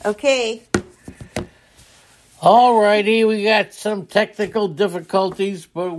Okay. All righty, we got some technical difficulties, but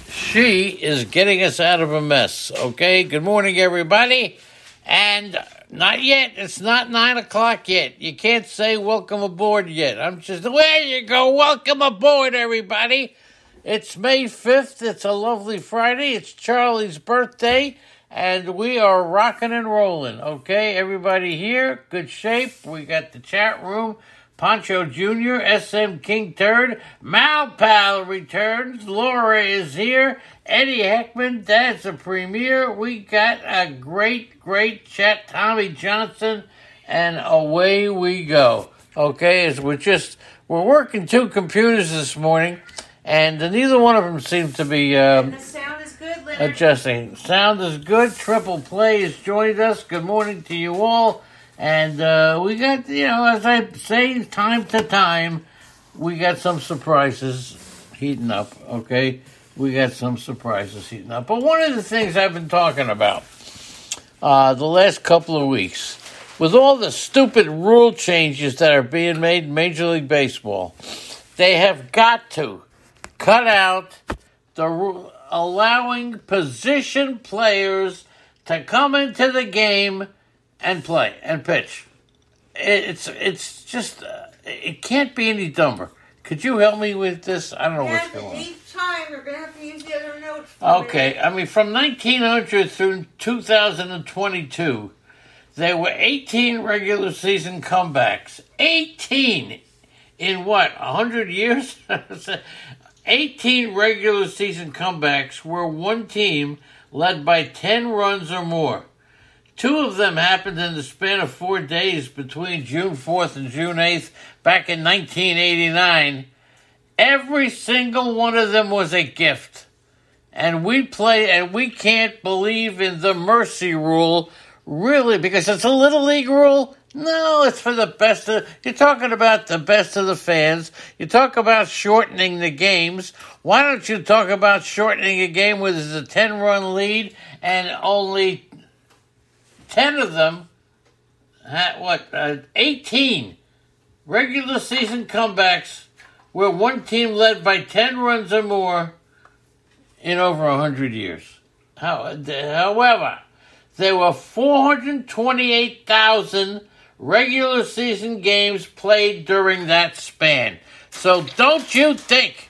she is getting us out of a mess, okay? Good morning, everybody. And not yet, it's not 9 o'clock yet. You can't say welcome aboard yet. There you go, welcome aboard, everybody. It's May 5th, it's a lovely Friday, it's Charlie's birthday, and we are rocking and rolling, okay? Everybody here, good shape, we got the chat room. Pancho Jr., SM King Turd, Malpal returns, Laura is here, Eddie Heckman, that's a premiere. We got a great chat, Tommy Johnson, and away we go. Okay, as we're working two computers this morning, and neither one of them seems to be And the sound is good, Leonard. adjusting. Sound is good. Triple Play has joined us. Good morning to you all. And we got, as I say, time to time, we got some surprises heating up, okay? We got some surprises heating up. But one of the things I've been talking about the last couple of weeks, with all the stupid rule changes that are being made in Major League Baseball, they have got to cut out allowing position players to come into the game and play and pitch. It's just it can't be any dumber. Could you help me with this? I don't know what's going on. Each time you're going to have to use the other notes. Okay, I mean from 1900 through 2022, there were 18 regular season comebacks. 18 in what? 100 years? 18 regular season comebacks where one team led by 10 runs or more. Two of them happened in the span of 4 days between June 4th and June 8th back in 1989. Every single one of them was a gift. And we can't believe in the mercy rule, really, because it's a Little League rule. No, it's for the best you're talking about the best of the fans. You talk about shortening the games. Why don't you talk about shortening a game where there's a 10-run lead and only 10 of them had 18 regular season comebacks where one team led by 10 runs or more in over 100 years. However, there were 428,000 regular season games played during that span. So don't you think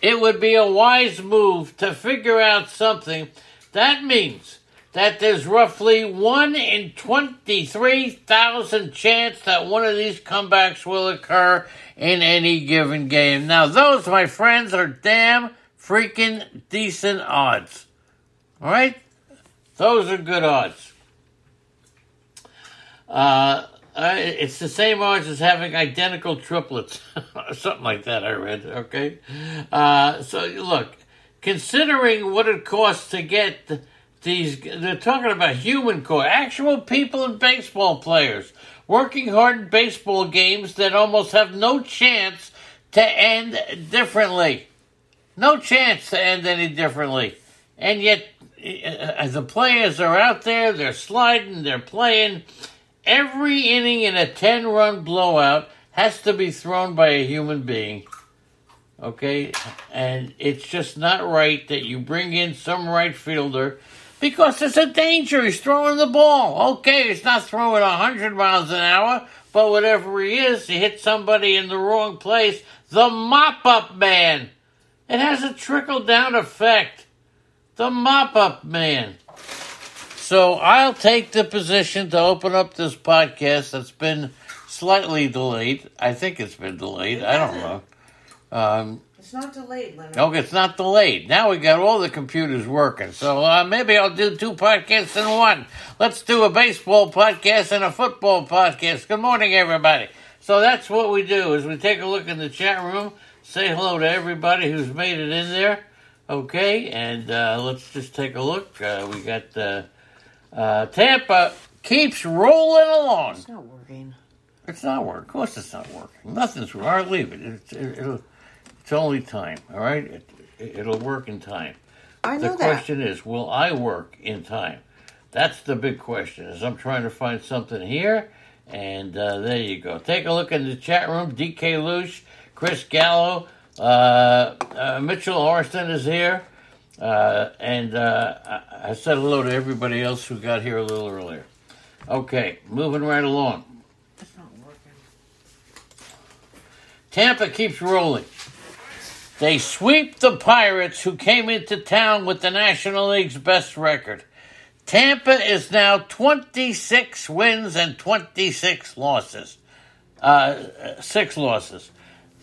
it would be a wise move to figure out something that means that there's roughly 1 in 23,000 chance that one of these comebacks will occur in any given game. Now, those, my friends, are damn freaking decent odds. All right? Those are good odds. It's the same odds as having identical triplets. Something like that I read, okay? So, look, considering what it costs to get they're talking about human core, actual people and baseball players working hard in baseball games that almost have no chance to end differently. No chance to end any differently. And yet, the players are out there, they're sliding, they're playing. Every inning in a 10-run blowout has to be thrown by a human being. Okay? And it's just not right that you bring in some right fielder because it's a danger. He's throwing the ball. Okay, he's not throwing 100 miles an hour, but whatever he is, he hits somebody in the wrong place. The mop-up man. It has a trickle-down effect. The mop-up man. So I'll take the position to open up this podcast that's been slightly delayed. I think it's been delayed. I don't know. It's not delayed, Leonard. Okay, it's not delayed. Now we got all the computers working. So maybe I'll do two podcasts in one. Let's do a baseball podcast and a football podcast. Good morning, everybody. So that's what we do, is we take a look in the chat room, say hello to everybody who's made it in there. Okay, and let's just take a look. We got Tampa keeps rolling along. It's not working. It's not working. Of course it's not working. Nothing's working. All right, leave it. It's only time, all right? It'll work in time. I know the question is, will I work in time? That's the big question, is I'm trying to find something here, And there you go. Take a look in the chat room. DK Lush, Chris Gallo, Mitchell Orston is here. And I said hello to everybody else who got here a little earlier. Okay, moving right along. It's not working. Tampa keeps rolling. They sweep the Pirates, who came into town with the National League's best record. Tampa is now 26 wins and 26 losses. 6 losses.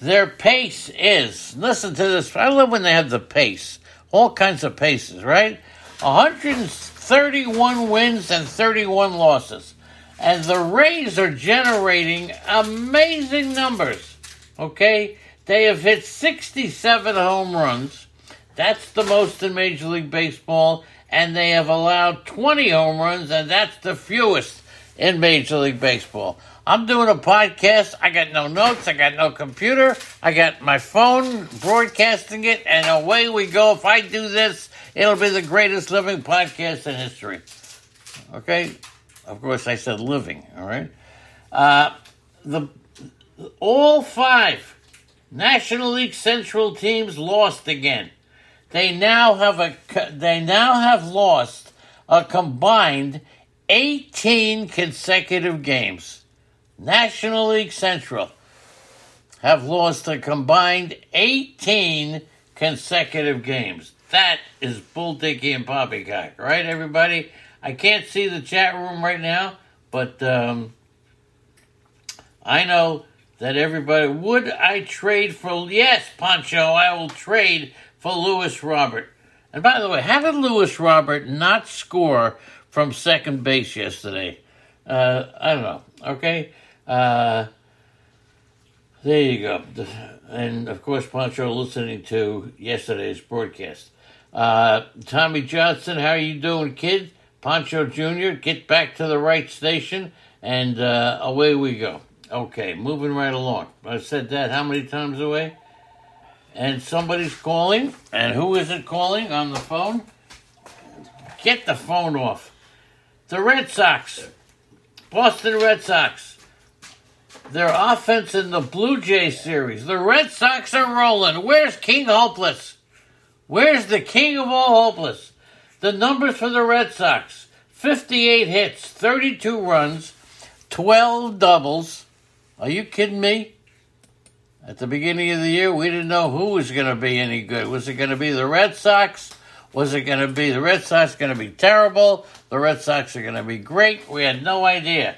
Their pace is, listen to this, I love when they have the pace. All kinds of paces, right? 131 wins and 31 losses. And the Rays are generating amazing numbers, okay? They have hit 67 home runs. That's the most in Major League Baseball. And they have allowed 20 home runs, and that's the fewest in Major League Baseball. I'm doing a podcast. I got no notes. I got no computer. I got my phone broadcasting it, and away we go. If I do this, it'll be the greatest living podcast in history. Okay? Of course, I said living, all right? All 5 National League Central teams lost again. They now have lost a combined 18 consecutive games. National League Central have lost a combined 18 consecutive games. That is bull dicky and poppycock, right, everybody? I can't see the chat room right now, but I know that everybody, would I trade for, yes, Pancho, I will trade for Lewis Robert. And by the way, how did Lewis Robert not score from second base yesterday? I don't know, okay? There you go. And, of course, Pancho listening to yesterday's broadcast. Tommy Johnson, how are you doing, kid? Pancho Jr., get back to the right station, and away we go. Okay, moving right along. I said that how many times away? And somebody's calling. And who is it calling on the phone? Get the phone off. The Red Sox. Boston Red Sox. Their offense in the Blue Jays series. The Red Sox are rolling. Where's King Hopeless? Where's the king of all hopeless? The numbers for the Red Sox. 58 hits, 32 runs, 12 doubles. Are you kidding me? At the beginning of the year, we didn't know who was going to be any good. Was it going to be the Red Sox? Was it going to be the Red Sox going to be terrible? The Red Sox are going to be great? We had no idea.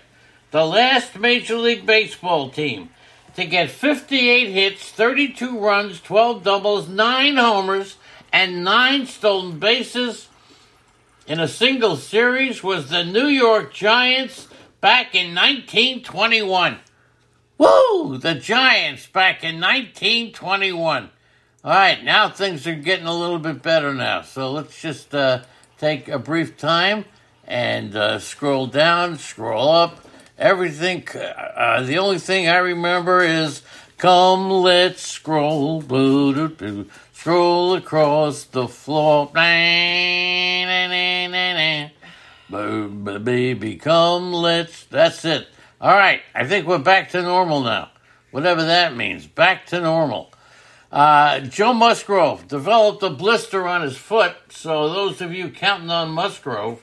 The last Major League Baseball team to get 58 hits, 32 runs, 12 doubles, 9 homers, and 9 stolen bases in a single series was the New York Giants back in 1921. Woo! The Giants back in 1921. All right, now things are getting a little bit better now. So let's just take a brief time and scroll down, scroll up. Everything, the only thing I remember is, come, let's scroll, boo-doo-doo, scroll across the floor. Baby, come, let's, that's it. All right, I think we're back to normal now, whatever that means, back to normal. Joe Musgrove developed a blister on his foot, so those of you counting on Musgrove,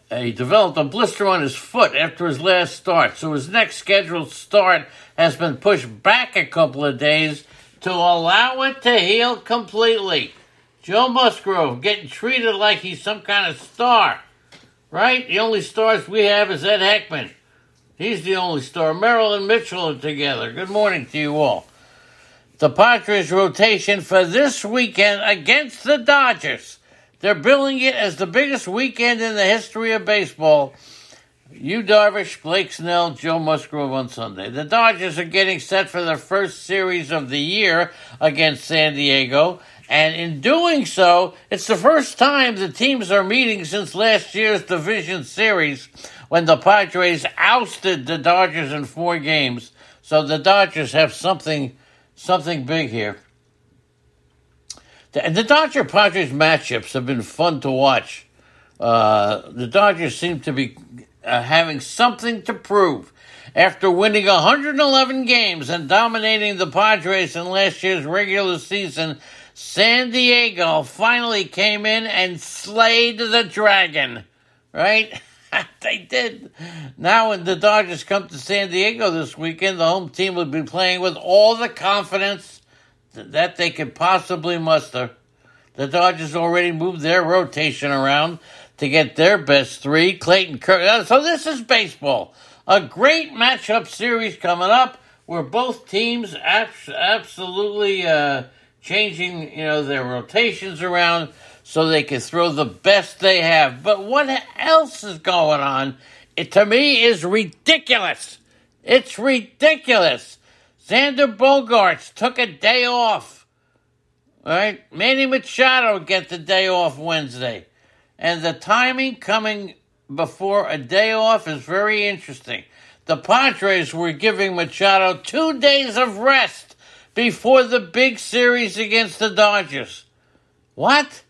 he developed a blister on his foot after his last start, so his next scheduled start has been pushed back a couple of days to allow it to heal completely. Joe Musgrove getting treated like he's some kind of star. Right? The only stars we have is Ed Heckman. He's the only star. Merrill and Mitchell are together. Good morning to you all. The Padres rotation for this weekend against the Dodgers. They're billing it as the biggest weekend in the history of baseball. Yu Darvish, Blake Snell, Joe Musgrove on Sunday. The Dodgers are getting set for their first series of the year against San Diego. And in doing so, it's the first time the teams are meeting since last year's division series when the Padres ousted the Dodgers in 4 games. So the Dodgers have something big here. And the Dodger-Padres matchups have been fun to watch. The Dodgers seem to be having something to prove. After winning 111 games and dominating the Padres in last year's regular season, San Diego finally came in and slayed the dragon, right? They did. Now when the Dodgers come to San Diego this weekend, the home team will be playing with all the confidence that they could possibly muster. The Dodgers already moved their rotation around to get their best three. Clayton Kershaw. So this is baseball. A great matchup series coming up where both teams absolutely changing, their rotations around so they can throw the best they have. But what else is going on, to me, is ridiculous. It's ridiculous. Xander Bogaerts took a day off. All right? Manny Machado gets the day off Wednesday. And the timing coming before a day off is very interesting. The Padres were giving Machado 2 days of rest before the big series against the Dodgers. What?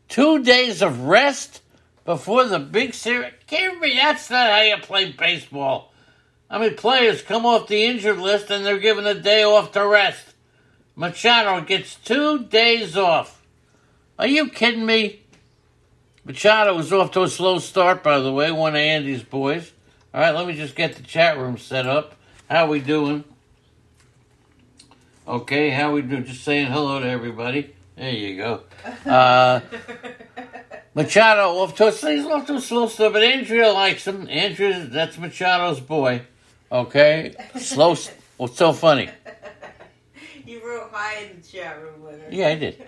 2 days of rest before the big series? Give me, that's not how you play baseball. I mean, players come off the injured list and they're given a day off to rest. Machado gets 2 days off. Are you kidding me? Machado was off to a slow start, by the way, one of Andy's boys. All right, let me just get the chat room set up. How we doing? Okay, how we doing? Just saying hello to everybody. There you go. Machado he's off to a slow start, but Andrea likes him. Andrea, that's Machado's boy. Okay, slow. What's so funny? You wrote hi in the chat room with her. Yeah, I did.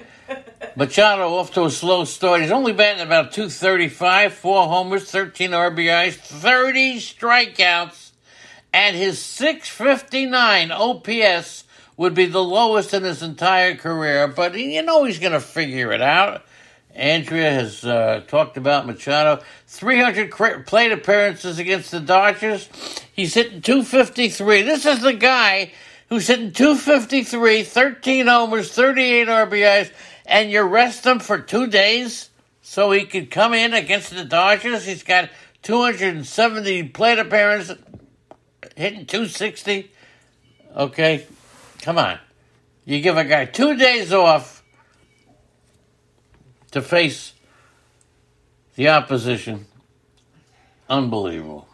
Machado off to a slow start. He's only batting about .235, 4 homers, 13 RBIs, 30 strikeouts, and his .659 OPS would be the lowest in his entire career, but he's going to figure it out. Andrea has talked about Machado. 300 plate appearances against the Dodgers. He's hitting .253. This is the guy who's hitting .253, 13 homers, 38 RBIs, and you rest him for 2 days so he could come in against the Dodgers. He's got 270 plate appearances, hitting .260. Okay, come on. You give a guy 2 days off to face the opposition. Unbelievable.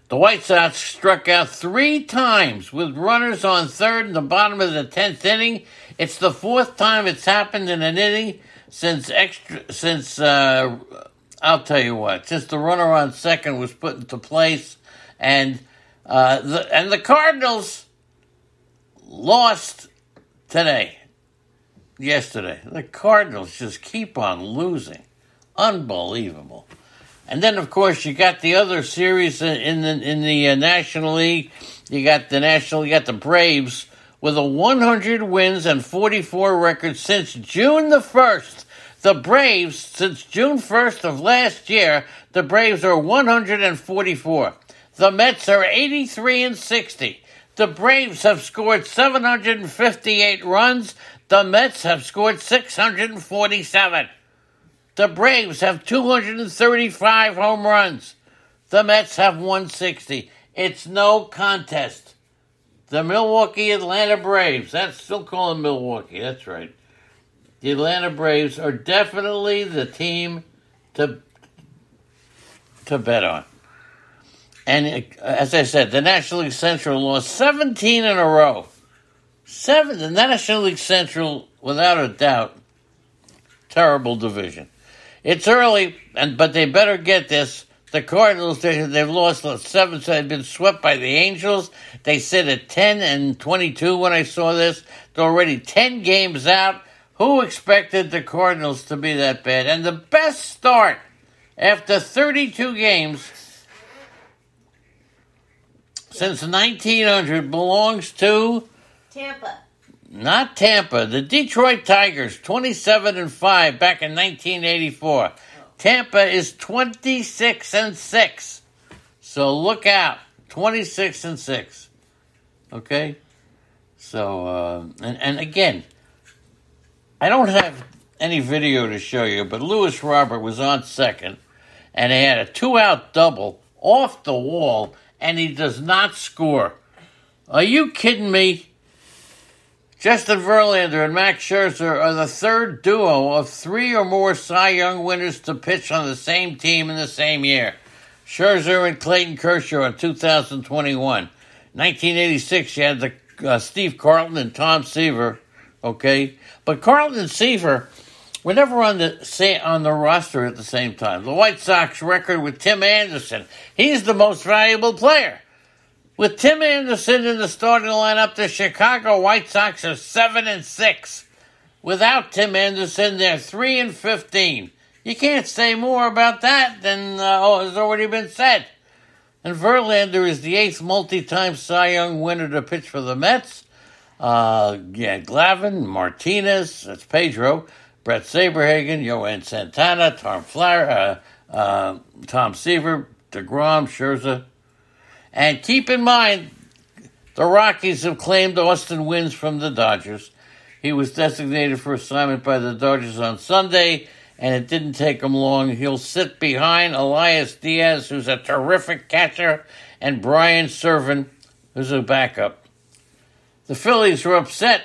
The White Sox struck out 3 times with runners on third in the bottom of the 10th inning. It's the 4th time it's happened in an inning since I'll tell you what, since the runner on second was put into place, and the Cardinals lost yesterday. The Cardinals just keep on losing. Unbelievable. And then, of course, you got the other series in the National League. You got the Braves with a 100 wins and 44 record since June the 1st. The Braves, since June 1st of last year, the Braves are 144. The Mets are 83 and 60. The Braves have scored 758 runs. The Mets have scored 647. The Braves have 235 home runs. The Mets have 160. It's no contest. The Atlanta Braves, that's still calling Milwaukee, that's right. The Atlanta Braves are definitely the team to bet on. And as I said, the National League Central lost 17 in a row. The National League Central, without a doubt, terrible division. It's early, but they better get this. The Cardinals, they've lost 7, so they've been swept by the Angels. They sit at 10 and 22 when I saw this. They're already 10 games out. Who expected the Cardinals to be that bad? And the best start after 32 games since 1900 belongs to Tampa. Not Tampa. The Detroit Tigers, 27-5 back in 1984. Tampa is 26-6. So look out, 26-6. Okay. So and again, I don't have any video to show you, but Lewis Robert was on second, and they had a 2-out double off the wall, and he does not score. Are you kidding me? Justin Verlander and Max Scherzer are the third duo of 3 or more Cy Young winners to pitch on the same team in the same year. Scherzer and Clayton Kershaw in 2021. 1986, you had the Steve Carlton and Tom Seaver, okay? But Carlton and Seaver were never on the roster at the same time. The White Sox record with Tim Anderson, he's the most valuable player. With Tim Anderson in the starting lineup, the Chicago White Sox are 7-6. Without Tim Anderson, they're 3-15. You can't say more about that than has already been said. And Verlander is the 8th multi-time Cy Young winner to pitch for the Mets. Glavine, Martinez, that's Pedro, Brett Saberhagen, Yohan Santana, Tom Seaver, DeGrom, Scherzer. And keep in mind, the Rockies have claimed Austin Wynns from the Dodgers. He was designated for assignment by the Dodgers on Sunday, and it didn't take him long. He'll sit behind Elias Diaz, who's a terrific catcher, and Brian Serven, who's a backup. The Phillies were upset,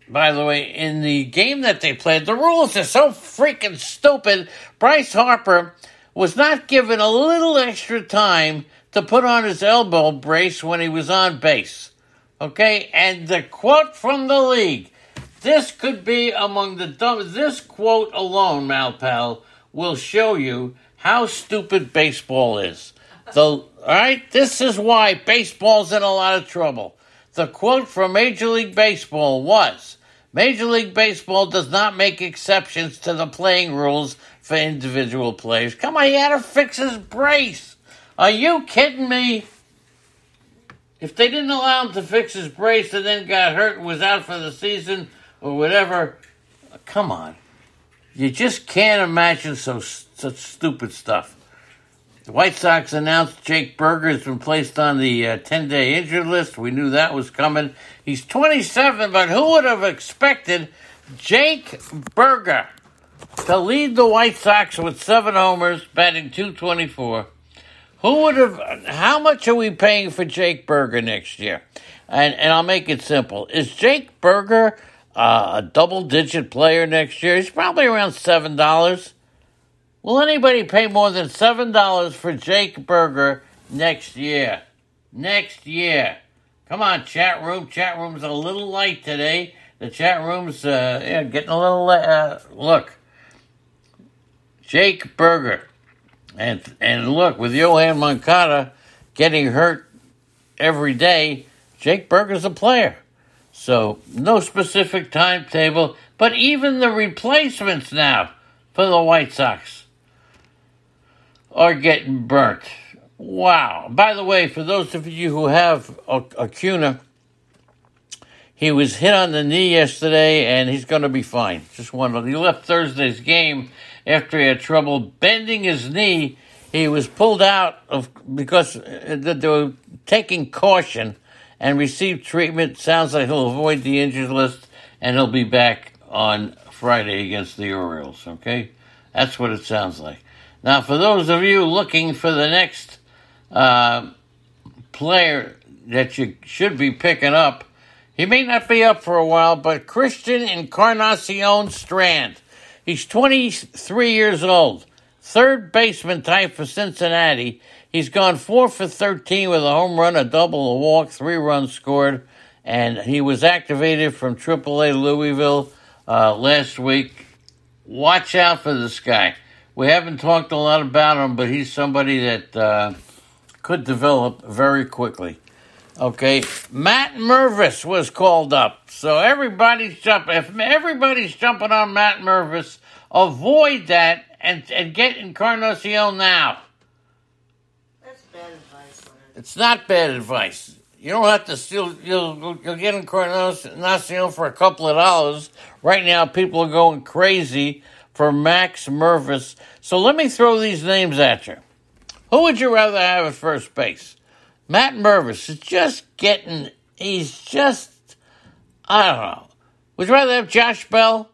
by the way, in the game that they played. The rules are so freaking stupid. Bryce Harper was not given a little extra time to put on his elbow brace when he was on base. Okay? And the quote from the league, this could be among the dumbest. This quote alone, Malpal, will show you how stupid baseball is. All right? This is why baseball's in a lot of trouble. The quote from Major League Baseball was, Major League Baseball does not make exceptions to the playing rules for individual players. Come on, he had to fix his brace. Are you kidding me? If they didn't allow him to fix his brace and then got hurt and was out for the season or whatever, come on. You just can't imagine such stupid stuff. The White Sox announced Jake Berger has been placed on the 10-day injured list. We knew that was coming. He's 27, but who would have expected Jake Berger to lead the White Sox with 7 homers, batting .224? Who would have? How much are we paying for Jake Berger next year? And I'll make it simple. Is Jake Berger a double-digit player next year? He's probably around $7. Will anybody pay more than $7 for Jake Berger next year? Next year. Come on, chat room. Chat room's a little light today. The chat room's getting a little look. Jake Berger. And look, with Yohan Moncada getting hurt every day, Jake Berger's a player. So, no specific timetable, but even the replacements now for the White Sox are getting burnt. Wow. By the way, for those of you who have Acuna, he was hit on the knee yesterday, and he's going to be fine. Just wondered. He left Thursday's game after he had trouble bending his knee. He was pulled out because they were taking caution and received treatment. Sounds like he'll avoid the injured list, and he'll be back on Friday against the Orioles, okay? That's what it sounds like. Now, for those of you looking for the next player that you should be picking up, he may not be up for a while, but Christian Encarnacion Strand. He's 23 years old, third baseman type for Cincinnati. He's gone 4 for 13 with a home run, a double, a walk, 3 runs scored, and he was activated from AAA Louisville last week. Watch out for this guy. We haven't talked a lot about him, but he's somebody that could develop very quickly. Okay, Matt Mervis was called up, so everybody's jumping. If everybody's jumping on Matt Mervis, avoid that and get Encarnacion now. That's bad advice, Leonard. It's not bad advice. You don't have to steal. You'll get Encarnacion for a couple of dollars. Right now, people are going crazy for Max Mervis. So let me throw these names at you. Who would you rather have at first base? Matt Mervis is he's just, I don't know. Would you rather have Josh Bell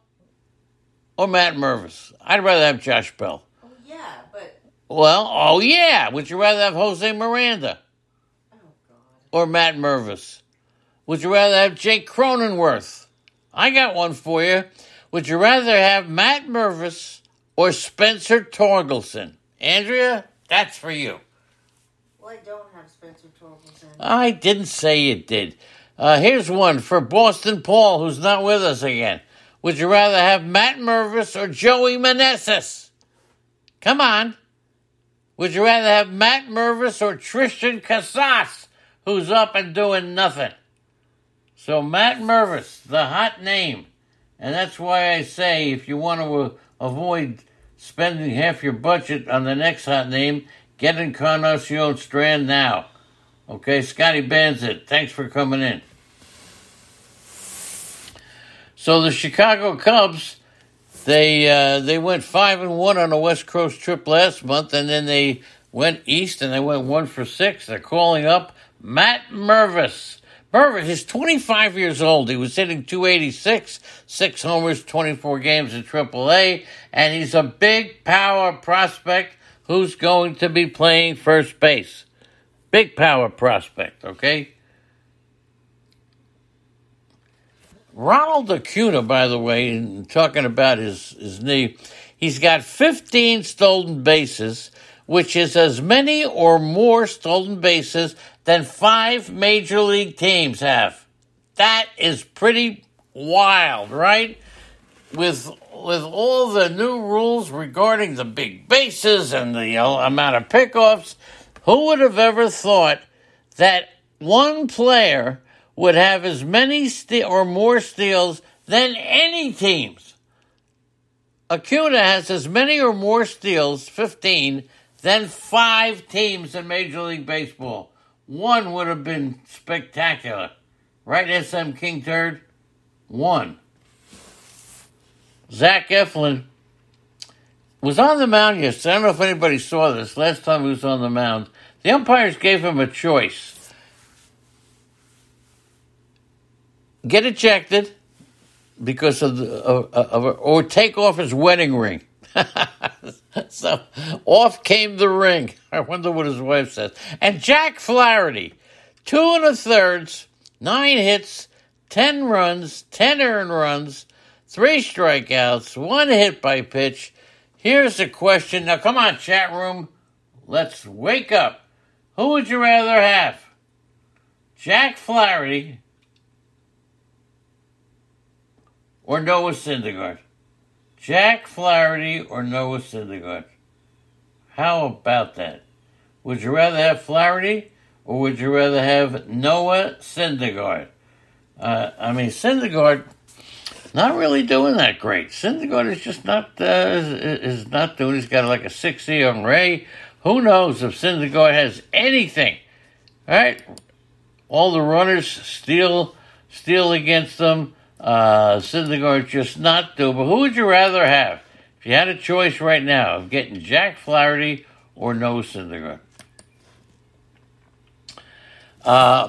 or Matt Mervis? I'd rather have Josh Bell. Oh, yeah, but Well, oh yeah. Would you rather have Jose Miranda Oh, God. or Matt Mervis? Would you rather have Jake Cronenworth? I got one for you. Would you rather have Matt Mervis or Spencer Torkelson? Andrea, that's for you. Well, I don't have Spencer Torkelson. I didn't say you did. Here's one for Boston Paul, who's not with us again. Would you rather have Matt Mervis or Joey Meneses? Come on. Would you rather have Matt Mervis or Tristan Casas, who's up and doing nothing? So Matt Mervis, the hot name. And that's why I say if you want to avoid spending half your budget on the next hot name, get Encarnacion Strand now. Okay, Scotty Banzit, thanks for coming in. So the Chicago Cubs, they went 5-1 on a West Coast trip last month, and then they went east and they went 1 for 6. They're calling up Matt Mervis. Mervis is 25 years old. He was hitting .286, 6 homers, 24 games in AAA, and he's a big power prospect who's going to be playing first base. Big power prospect, okay? Ronald Acuna, by the way, talking about his knee, he's got 15 stolen bases, which is as many or more stolen bases than 5 major league teams have. That is pretty wild, right? With all the new rules regarding the big bases and the amount of pickoffs, who would have ever thought that one player would have as many or more steals than any teams? Acuna has as many or more steals, 15, than 5 teams in Major League Baseball. One would have been spectacular. Right, SM King Turd? 1. Zach Eflin was on the mound yesterday. I don't know if anybody saw this. Last time he was on the mound, the umpires gave him a choice. Get ejected because of or take off his wedding ring. So off came the ring. I wonder what his wife says. And Jack Flaherty, 2 1/3, 9 hits, 10 runs, 10 earned runs, 3 strikeouts, 1 hit by pitch. Here's the question. Now, come on, chat room. Let's wake up. Who would you rather have? Jack Flaherty or Noah Syndergaard? Jack Flaherty or Noah Syndergaard? How about that? Would you rather have Flaherty or would you rather have Noah Syndergaard? Syndergaard not really doing that great. Syndergaard is just not doing. He's got like a 6 ERA. Who knows if Syndergaard has anything? All right, all the runners steal against them. Syndergaard just not do. But who would you rather have? If you had a choice right now of getting Jack Flaherty or Noah Syndergaard.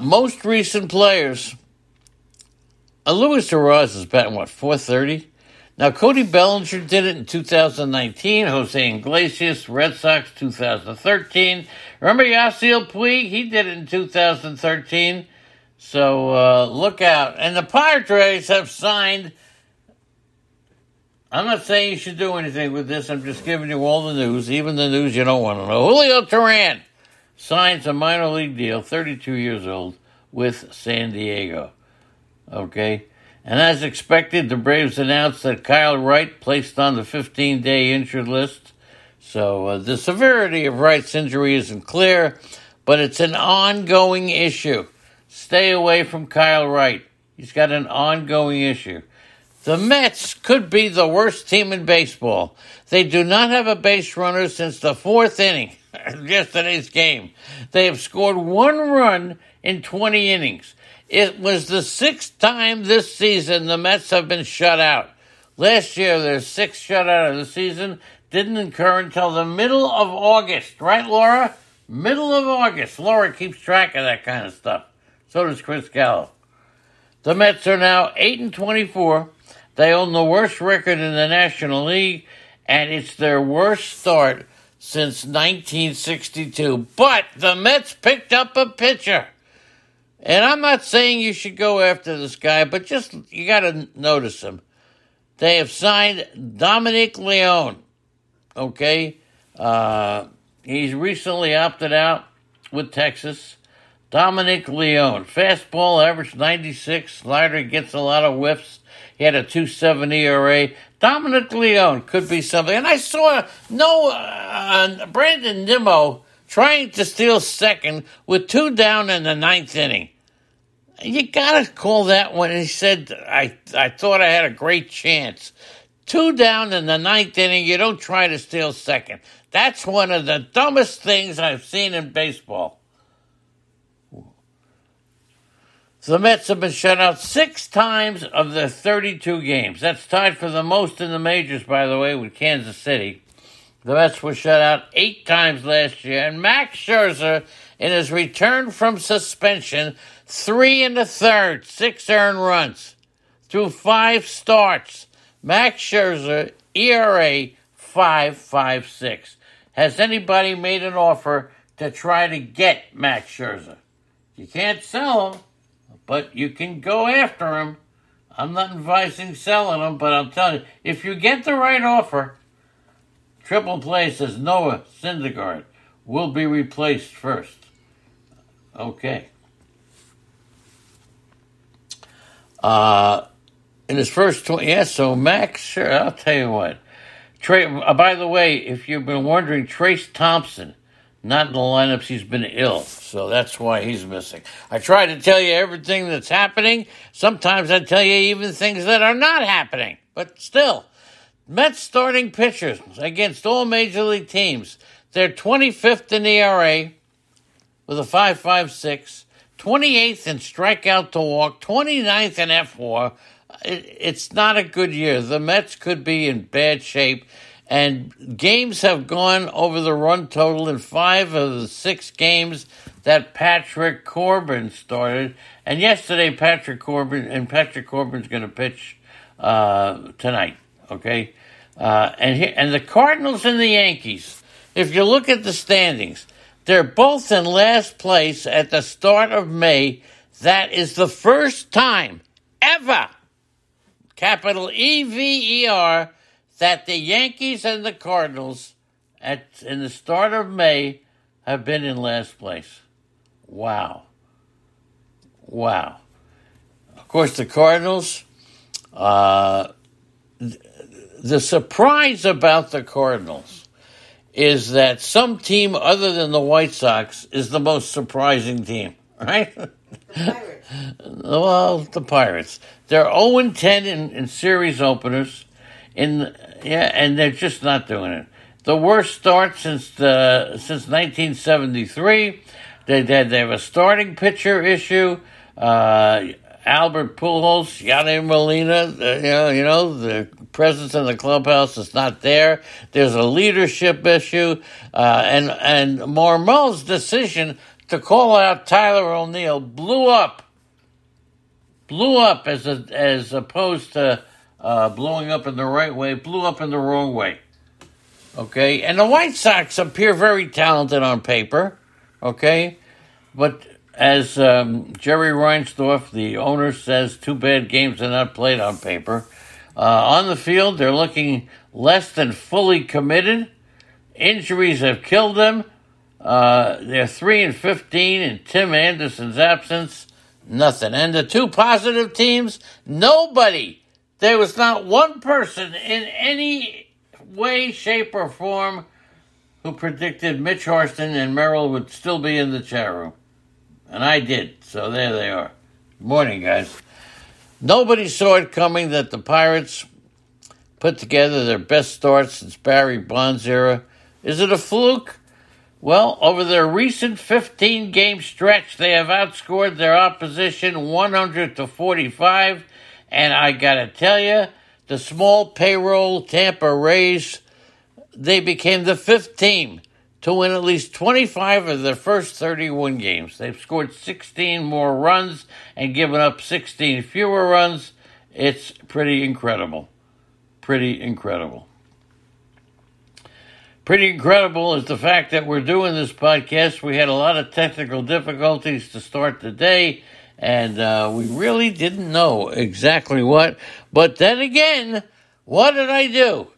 Most recent players. Luis Arraez is batting, .430? Now, Cody Bellinger did it in 2019. Jose Iglesias, Red Sox, 2013. Remember Yasiel Puig? He did it in 2013. So, look out. And the Padres have signed. I'm not saying you should do anything with this. I'm just giving you all the news, even the news you don't want to know. Julio Teheran signs a minor league deal, 32 years old, with San Diego. Okay? And as expected, the Braves announced that Kyle Wright placed on the 15-day injured list. So the severity of Wright's injury isn't clear, but it's an ongoing issue. Stay away from Kyle Wright. He's got an ongoing issue. The Mets could be the worst team in baseball. They do not have a base runner since the 4th inning of yesterday's game. They have scored 1 run in 20 innings. It was the 6th time this season the Mets have been shut out. Last year, their 6th shutout of the season didn't occur until the middle of August. Right, Laura? Middle of August. Laura keeps track of that kind of stuff. So does Chris Gallo. The Mets are now 8-24. They own the worst record in the National League, and it's their worst start since 1962. But the Mets picked up a pitcher. And I'm not saying you should go after this guy, but just you got to notice him. They have signed Dominic Leone. Okay? He's recently opted out with Texas. Dominic Leone. Fastball average 96. Slider gets a lot of whiffs. He had a 2.7 ERA. Dominic Leone could be something. And I saw Brandon Nimmo trying to steal second with 2 down in the 9th inning. You got to call that one. He said, I thought I had a great chance. 2 down in the 9th inning, you don't try to steal second. That's one of the dumbest things I've seen in baseball. The Mets have been shut out 6 times of their 32 games. That's tied for the most in the majors, by the way, with Kansas City. The Mets were shut out 8 times last year. And Max Scherzer, in his return from suspension, 3 1/3, 6 earned runs through 5 starts. Max Scherzer, ERA 5.56. Has anybody made an offer to try to get Max Scherzer? You can't sell him, but you can go after him. I'm not advising selling him, but I'm telling you, if you get the right offer, Triple Play says Noah Syndergaard will be replaced first. Okay. In his first 20, so Max, sure, I'll tell you what. By the way, if you've been wondering, Trace Thompson, not in the lineups, he's been ill, so that's why he's missing. I try to tell you everything that's happening. Sometimes I tell you even things that are not happening, but still. Mets starting pitchers against all major league teams. They're 25th in ERA with a 5.56, 28th in strikeout to walk, 29th in F4. It's not a good year. The Mets could be in bad shape, and games have gone over the run total in 5 of the 6 games that Patrick Corbin started. And yesterday, Patrick Corbin's going to pitch tonight. Okay, and the Cardinals and the Yankees. If you look at the standings, they're both in last place at the start of May. That is the first time ever, capital EVER, that the Yankees and the Cardinals in the start of May have been in last place. Wow. Of course, the Cardinals, the surprise about the Cardinals is that some team other than the White Sox is the most surprising team, right? The Pirates. Well, the Pirates. They're 0-10 in series openers, and they're just not doing it. The worst start since 1973. They have a starting pitcher issue. Albert Pujols, Yadier Molina, the presence in the clubhouse is not there. There's a leadership issue, and Marmel's decision to call out Tyler O'Neill blew up as opposed to blowing up in the right way, blew up in the wrong way. Okay, and the White Sox appear very talented on paper. Okay, but as Jerry Reinsdorf, the owner, says, 2 bad games are not played on paper. On the field, they're looking less than fully committed. Injuries have killed them. They're 3-15 in Tim Anderson's absence. Nothing. And the 2 positive teams, nobody. There was not one person in any way, shape, or form who predicted Mitch Horston and Merrill would still be in the chat room. And I did, so there they are. Good morning, guys. Nobody saw it coming that the Pirates put together their best start since Barry Bonds' era. Is it a fluke? Well, over their recent 15-game stretch, they have outscored their opposition 100-45. And I got to tell you, the small payroll Tampa Rays, they became the 5th team to win at least 25 of their first 31 games. They've scored 16 more runs and given up 16 fewer runs. It's pretty incredible. pretty incredible is the fact that we're doing this podcast. We had a lot of technical difficulties to start the day, and we really didn't know exactly what. But then again, what did I do?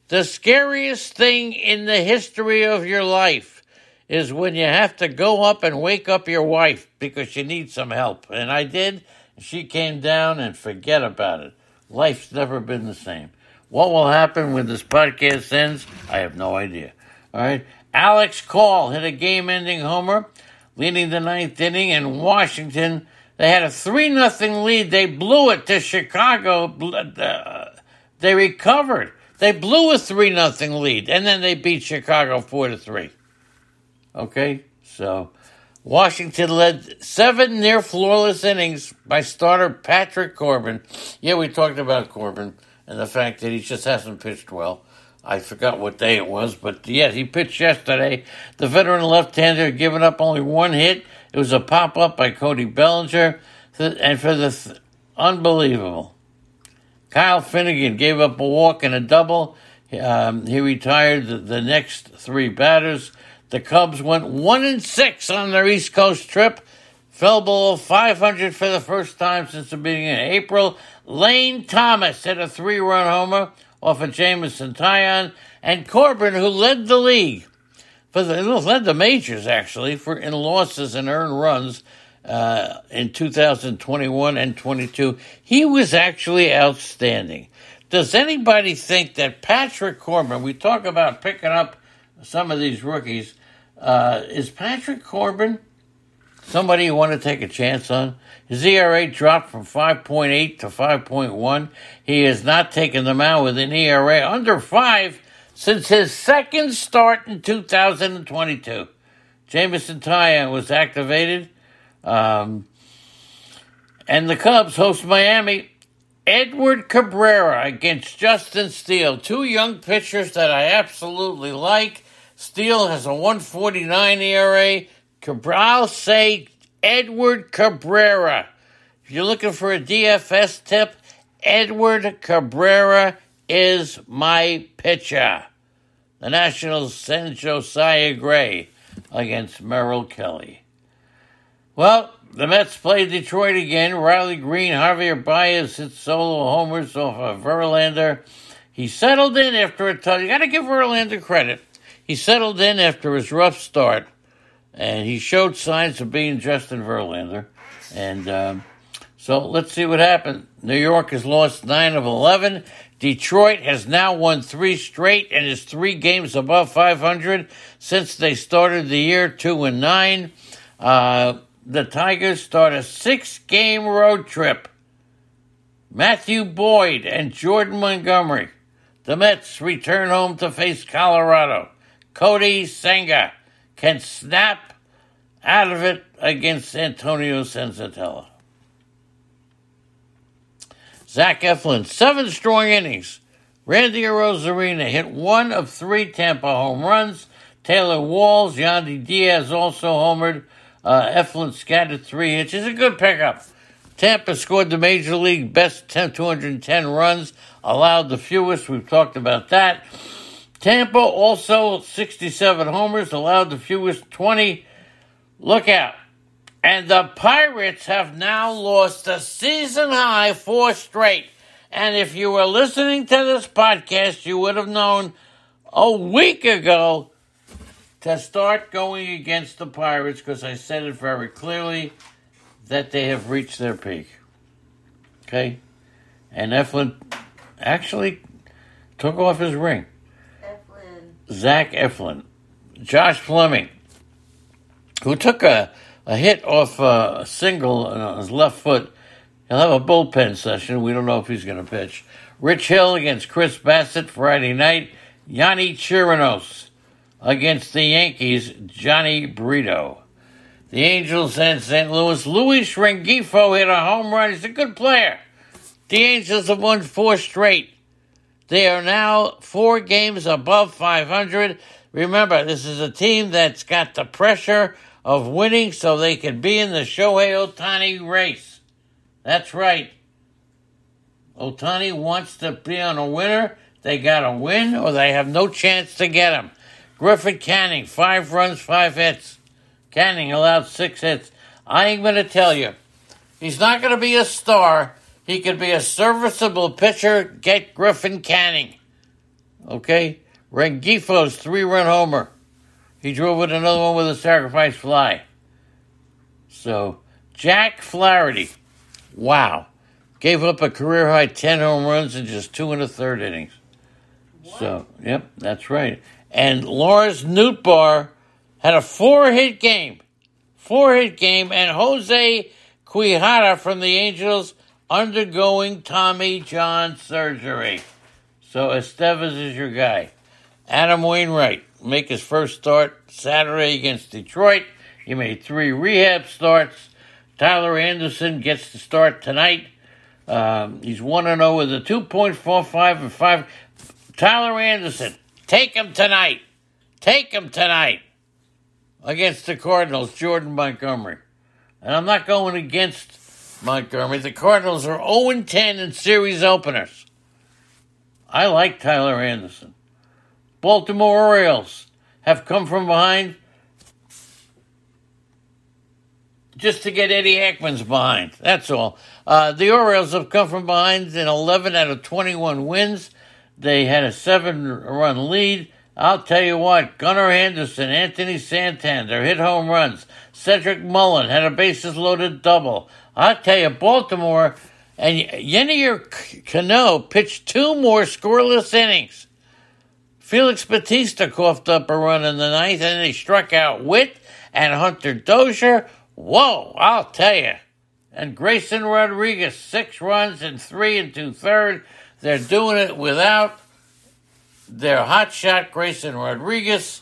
The scariest thing in the history of your life is when you have to go up and wake up your wife because you need some help. And I did. She came down, and forget about it. Life's never been the same. What will happen when this podcast ends? I have no idea. All right. Alex Call hit a game-ending homer, leading the ninth inning, and Washington, they had a 3-0 lead. They blew it to Chicago. They recovered. They blew a 3-0 lead, and then they beat Chicago 4-3. Okay, so Washington led 7 near-flawless innings by starter Patrick Corbin. Yeah, we talked about Corbin and the fact that he just hasn't pitched well. I forgot what day it was, but yeah, he pitched yesterday. The veteran left-hander had given up only 1 hit. It was a pop-up by Cody Bellinger, and for the unbelievable. Kyle Finnegan gave up a walk and a double. He retired the next 3 batters. The Cubs went 1-6 on their East Coast trip. Fell below 500 for the first time since the beginning of April. Lane Thomas hit a 3-run homer off of Jameson Taillon. And Corbin, who led the league, led the majors actually, in losses and earned runs in 2021 and 22. He was actually outstanding. Does anybody think that Patrick Corbin, we talk about picking up some of these rookies, is Patrick Corbin somebody you want to take a chance on? His ERA dropped from 5.8 to 5.1. He has not taken them out with an ERA under 5 since his second start in 2022. Jameson Taillon was activated. And the Cubs host Miami. Edward Cabrera against Justin Steele. 2 young pitchers that I absolutely like. Steele has a 1.49 ERA. I'll say Edward Cabrera. If you're looking for a DFS tip, Edward Cabrera is my pitcher. The Nationals send Josiah Gray against Merrill Kelly. Well, the Mets play Detroit again. Riley Green, Javier Baez hit solo homers off of Verlander. He settled in after a tough. You got to give Verlander credit. He settled in after his rough start, and he showed signs of being Justin Verlander. And so let's see what happened. New York has lost 9 of 11. Detroit has now won 3 straight and is 3 games above 500 since they started the year 2-9. The Tigers start a 6-game road trip. Matthew Boyd and Jordan Montgomery. The Mets return home to face Colorado. Cody Senga can snap out of it against Antonio Senzatella. Zach Eflin, 7 strong innings. Randy Arozarena hit 1 of 3 Tampa home runs. Taylor Walls, Yandy Diaz also homered. Eflin scattered 3 hits. It's a good pickup. Tampa scored the Major League best 210 runs, allowed the fewest. We've talked about that. Tampa also 67 homers, allowed the fewest 20. Look out. And the Pirates have now lost a season-high 4 straight. And if you were listening to this podcast, you would have known a week ago to start going against the Pirates, because I said it very clearly that they have reached their peak. Okay? And Eflin actually took off his ring. Zach Eflin. Josh Fleming, who took a hit off a single on his left foot. He'll have a bullpen session. We don't know if he's going to pitch. Rich Hill against Chris Bassett Friday night. Yanni Chirinos against the Yankees, Johnny Brito. The Angels and St. Louis. Luis Rengifo hit a home run. He's a good player. The Angels have won 4 straight. They are now 4 games above 500. Remember, this is a team that's got the pressure of winning so they can be in the Shohei Ohtani race. That's right. Ohtani wants to be on a winner. They got to win or they have no chance to get him. Griffin Canning, 5 runs, 5 hits. Canning allowed 6 hits. I ain't going to tell you. He's not going to be a star. He could be a serviceable pitcher. Get Griffin Canning. Okay? Rengifo's 3-run homer. He drove in another one with a sacrifice fly. So, Jack Flaherty. Wow. Gave up a career-high 10 home runs in just 2 1/3 innings. What? So, yep, that's right. And Lawrence Nootbaar had a 4-hit game. 4-hit game. And Jose Quijada from the Angels undergoing Tommy John surgery. So Estevez is your guy. Adam Wainwright make his first start Saturday against Detroit. He made 3 rehab starts. Tyler Anderson gets the start tonight. He's 1-0 with a 2.45 and 5. Tyler Anderson, take him tonight. Take him tonight against the Cardinals, Jordan Montgomery. And I'm not going against Montgomery. The Cardinals are 0-10 in series openers. I like Tyler Anderson. Baltimore Orioles have come from behind just to get Eddie Heckman's behind. That's all. The Orioles have come from behind in 11 out of 21 wins. They had a 7-run lead. I'll tell you what, Gunnar Henderson, Anthony Santander hit home runs. Cedric Mullen had a bases-loaded double. I'll tell you, Baltimore and Yennier Cano pitched 2 more scoreless innings. Felix Bautista coughed up a run in the 9th, and they struck out Witt and Hunter Dozier. Whoa, I'll tell you. And Grayson Rodriguez, 6 runs in 3 2/3. They're doing it without their hotshot Grayson Rodriguez.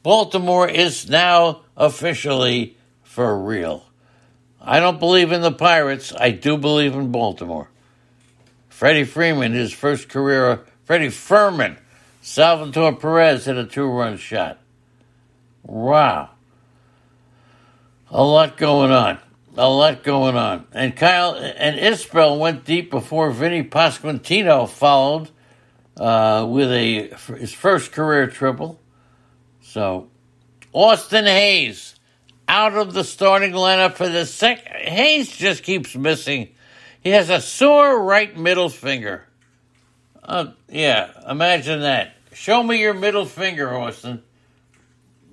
Baltimore is now officially for real. I don't believe in the Pirates. I do believe in Baltimore. Freddie Freeman, his first career. Freddie Furman. Salvatore Perez hit a 2-run shot. Wow. A lot going on. A lot going on. And Kyle and Isbell went deep before Vinny Pasquantino followed with his first career triple. So, Austin Hayes out of the starting lineup for the second. Hayes just keeps missing. He has a sore right middle finger. Yeah, imagine that. Show me your middle finger, Austin.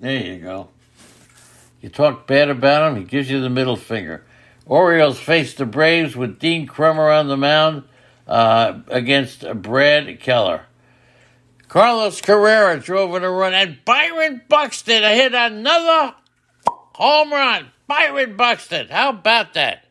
There you go. You talk bad about him, he gives you the middle finger. Orioles face the Braves with Dean Krummer on the mound against Brad Keller. Carlos Carrera drove in a run, and Byron Buxton hit another home run. Byron Buxton, how about that?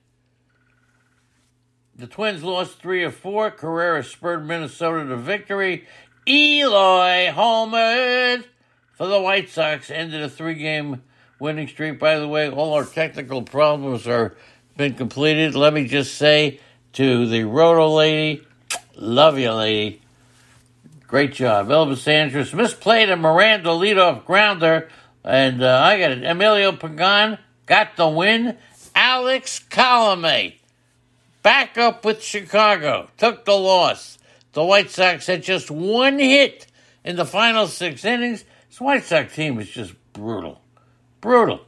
The Twins lost 3 of 4. Carrera spurred Minnesota to victory. Eloy homered for the White Sox. Ended a 3-game winning streak. By the way, all our technical problems are been completed. Let me just say to the Roto lady, love you, lady. Great job. Elvis Andrus misplayed a Miranda leadoff grounder. And I got it. Emilio Pagan got the win. Alex Colomé back up with Chicago. Took the loss. The White Sox had just 1 hit in the final 6 innings. This White Sox team is just brutal. Brutal.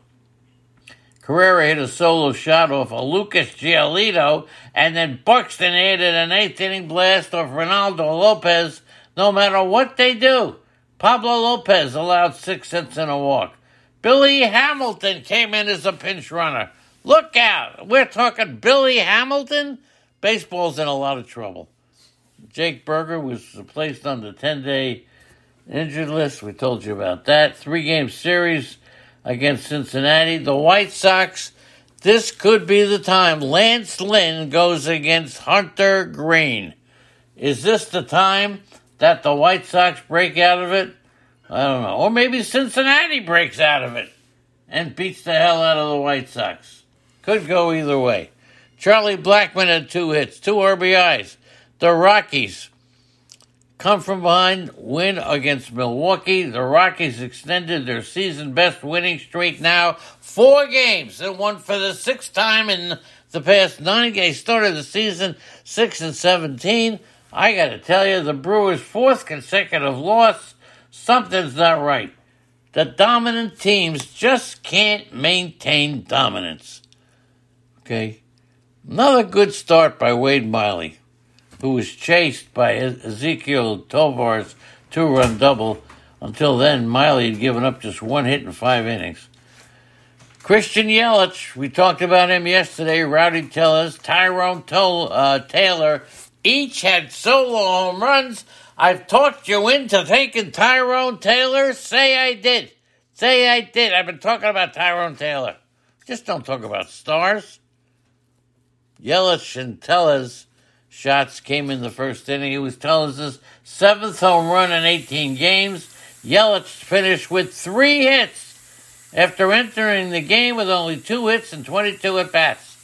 Carrera hit a solo shot off of Lucas Giolito, and then Buxton added an 8th-inning blast off Ronaldo Lopez. No matter what they do, Pablo Lopez allowed 6 hits and a walk. Billy Hamilton came in as a pinch runner. Look out. We're talking Billy Hamilton. Baseball's in a lot of trouble. Jake Berger was placed on the 10-day injured list. We told you about that. 3-game series against Cincinnati. The White Sox, this could be the time. Lance Lynn goes against Hunter Green. Is this the time that the White Sox break out of it? I don't know. Or maybe Cincinnati breaks out of it and beats the hell out of the White Sox. Could go either way. Charlie Blackmon had 2 hits, 2 RBIs. The Rockies come from behind, win against Milwaukee. The Rockies extended their season-best winning streak now 4 games and won for the 6th time in the past 9 games. Started the season 6-17. I got to tell you, the Brewers' 4th consecutive loss. Something's not right. The dominant teams just can't maintain dominance. Okay? Another good start by Wade Miley, who was chased by Ezekiel Tovar's two-run double. Until then, Miley had given up just 1 hit in 5 innings. Christian Yelich, we talked about him yesterday. Rowdy Tellez, Tyrone Taylor, each had solo home runs. I've talked you into taking Tyrone Taylor. Say I did. Say I did. I've been talking about Tyrone Taylor. Just don't talk about stars. Yelich and Tellez shots came in the first inning. It was Tellez's 7th home run in 18 games. Yelich finished with 3 hits after entering the game with only 2 hits and 22 at-bats.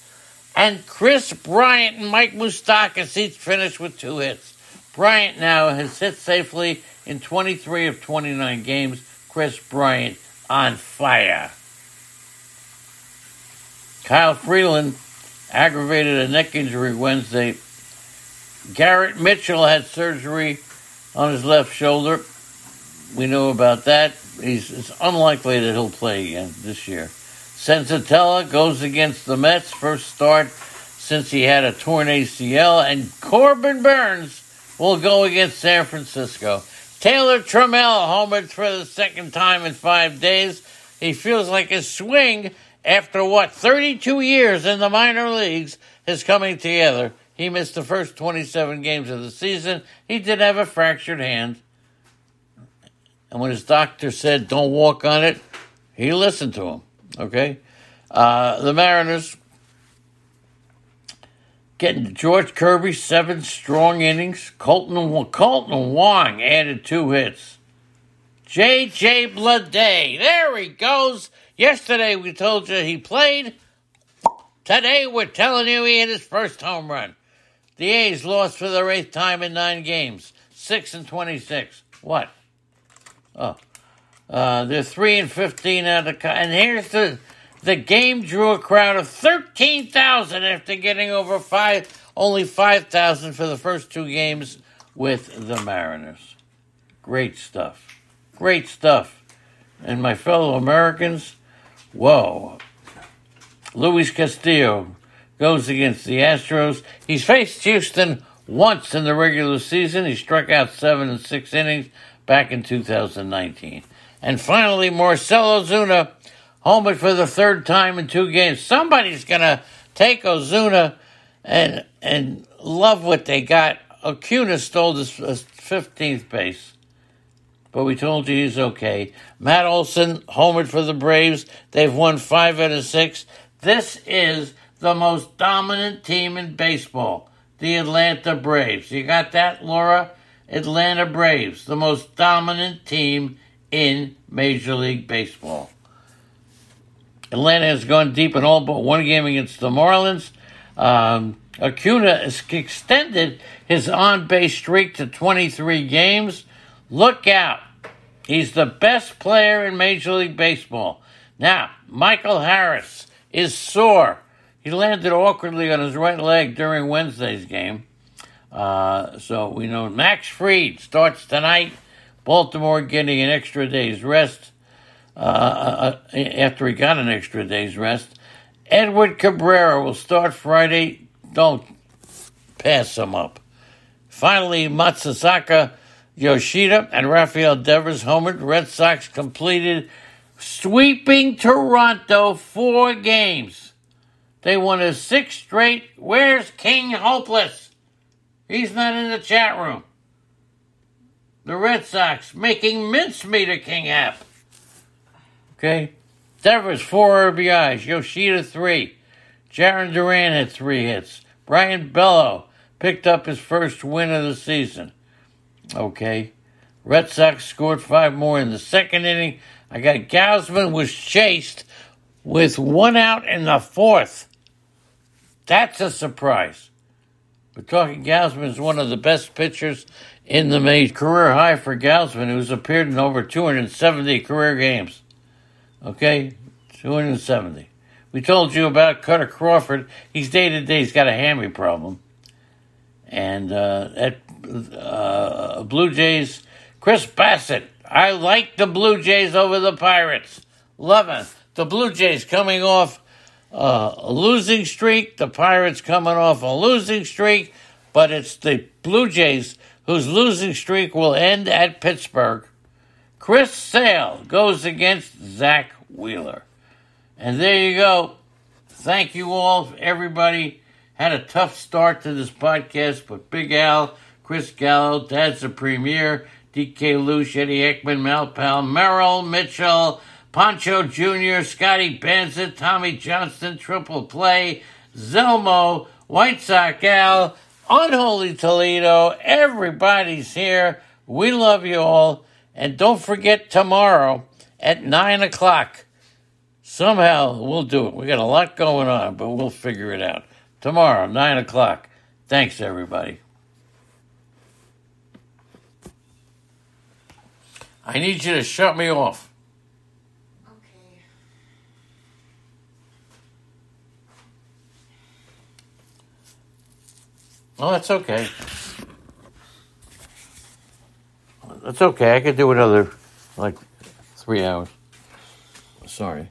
And Chris Bryant and Mike Moustakas each finished with 2 hits. Bryant now has hit safely in 23 of 29 games. Chris Bryant on fire. Kyle Freeland aggravated a neck injury Wednesday. Garrett Mitchell had surgery on his left shoulder. We know about that. It's unlikely that he'll play again this year. Senzatella goes against the Mets, first start since he had a torn ACL, and Corbin Burns will go against San Francisco. Taylor Trammell homered for the second time in 5 days. He feels like his swing, after 32 years in the minor leagues, is coming together. He missed the first 27 games of the season. He did have a fractured hand. And when his doctor said, don't walk on it, he listened to him. Okay? The Mariners getting George Kirby, 7 strong innings. Colton Wong added 2 hits. J.J. Bleday, there he goes. Yesterday we told you he played. Today we're telling you he hit his first home run. The A's lost for their 8th time in 9 games. 6-26. What? Oh. They're 3-15 out of... And here's the game drew a crowd of 13,000 after getting over only 5,000 for the first 2 games with the Mariners. Great stuff. Great stuff. And my fellow Americans, whoa. Luis Castillo goes against the Astros. He's faced Houston once in the regular season. He struck out 7 in 6 innings back in 2019. And finally, Marcell Ozuna homered for the 3rd time in 2 games. Somebody's going to take Ozuna and love what they got. Acuna stole his 15th base. But we told you he's okay. Matt Olson homered for the Braves. They've won 5 out of 6. This is the most dominant team in baseball, the Atlanta Braves. You got that, Laura? Atlanta Braves, the most dominant team in Major League Baseball. Atlanta has gone deep in all but 1 game against the Marlins. Acuna has extended his on-base streak to 23 games. Look out. He's the best player in Major League Baseball. Now, Michael Harris is sore. He landed awkwardly on his right leg during Wednesday's game. So we know Max Fried starts tonight. Baltimore getting an extra day's rest after he got an extra day's rest. Edward Cabrera will start Friday. Don't pass him up. Finally, Matsusaka Yoshida and Rafael Devers homered. Red Sox completed sweeping Toronto 4 games. They won a 6th straight. Where's King Hopeless? He's not in the chat room. The Red Sox making mincemeat of King Hap. Okay? Devers, 4 RBIs. Yoshida, 3. Jarren Duran had 3 hits. Brian Bello picked up his first win of the season. Okay? Red Sox scored 5 more in the 2nd inning. I got Gausman was chased with 1 out in the 4th. That's a surprise. We're talking Gausman is one of the best pitchers in the major. Career high for Gausman, who's appeared in over 270 career games. Okay? 270. We told you about Cutter Crawford. He's day-to-day. He's got a hammy problem. And at Blue Jays, Chris Bassett I like the Blue Jays over the Pirates. Love it. The Blue Jays coming off a losing streak. The Pirates coming off a losing streak. But it's the Blue Jays whose losing streak will end at Pittsburgh. Chris Sale goes against Zach Wheeler. And there you go. Thank you all, everybody. Had a tough start to this podcast, but Big Al, Chris Gallo, Dad's the Premier, DK Luce, Eddie Ekman, Malpal, Merrill, Mitchell, Pancho Jr., Scotty Banzit, Tommy Johnston, Triple Play, Zelmo, White Sox Al, Unholy Toledo. Everybody's here. We love you all. And don't forget tomorrow at 9 o'clock. Somehow we'll do it. We got a lot going on, but we'll figure it out. Tomorrow, 9 o'clock. Thanks, everybody. I need you to shut me off. Okay. Oh, that's okay. That's okay. I could do another, 3 hours. Sorry.